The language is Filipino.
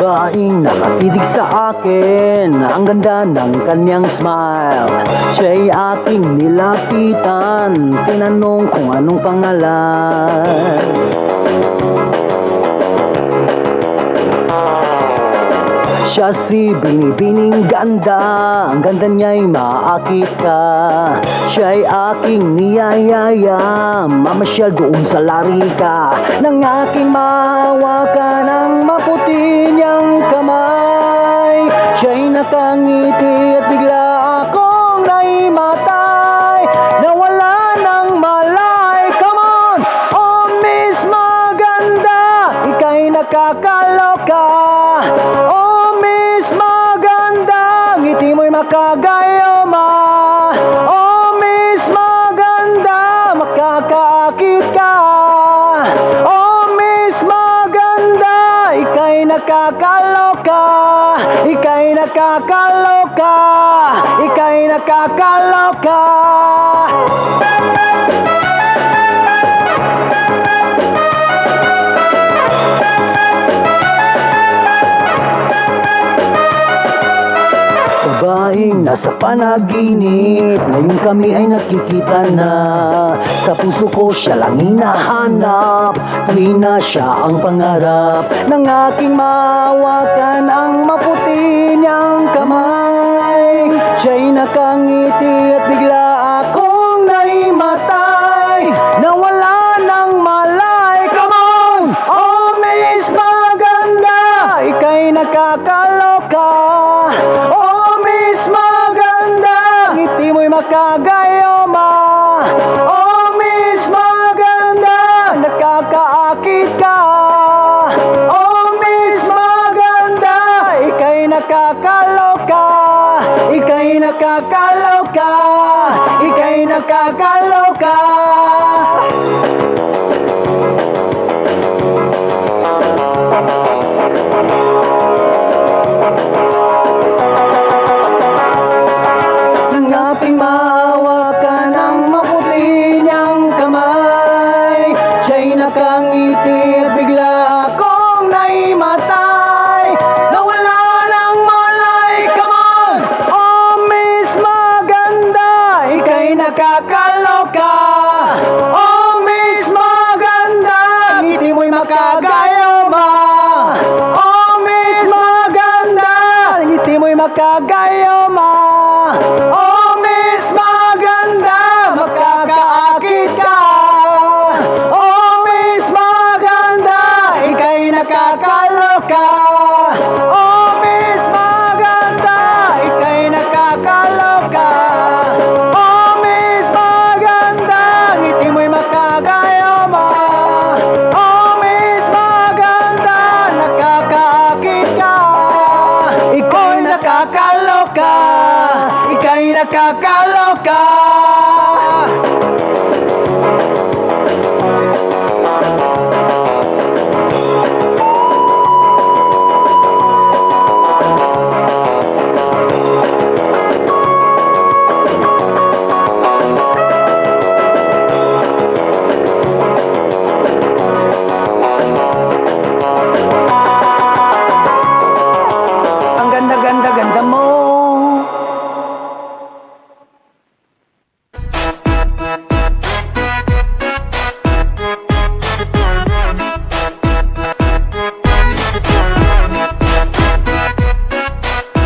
Babaeng nakatitig sa akin, ang ganda ng kanyang smile. Siya'y aking nilapitan, tinanong kung anong pangalan. Siya si Binibining ganda, ang ganda niya'y maakit ka. Siya'y aking niyayaya, mamasyal doon sa Larika. Nang aking mahawakan ang maputi niyang kamay, siya'y nakangiti at bigla akong naimatay. Nawala ng malay, come on! Oh Miss Maganda, ika'y nakakaloka. Oh ngiti mo'y makagayoma. Oh Miss Maganda, makakaakit ka. Oh Miss Maganda, ika'y nakakaloka. Ika'y nakakaloka. Ika'y nakakaloka. Babaeng nasa panaginip, ngayon kami ay nakikita na. Sa puso ko siya lang hinahanap, tuwi na siya ang pangarap. Nang aking mahawakan ang maputi niyang kamay, siya'y nakangiti at bigla akong naimatay. Nawala ng malay, come on! Oh Miss Maganda, ika'y nakakaloka. Makagayoma. Oh Miss Maganda, nakakaakit ka. Oh Miss Maganda, ika'y nakakaloka. Ika'y nakakaloka. Ika'y nakakaloka. Mahawakan ang maputi niyang kamay, siya'y nakangiti at bigla akong naimatay. Nawala ng malay, come on! Oh Miss Maganda, ika'y nakakaloka. Oh Miss Maganda, ngiti mo'y makagayoma. Oh Miss Maganda, ngiti mo'y makagayoma. Oh Miss Maganda, makakaakit ka. Oh Miss Maganda, ika'y nakakaloka. Oh Miss Maganda, ika'y nakakaloka. Oh Miss Maganda, ngiti mo'y makagayoma. Oh Miss Maganda, nakakaakit ka. Ika'y nakakaloka. Ika'y nakakaloka.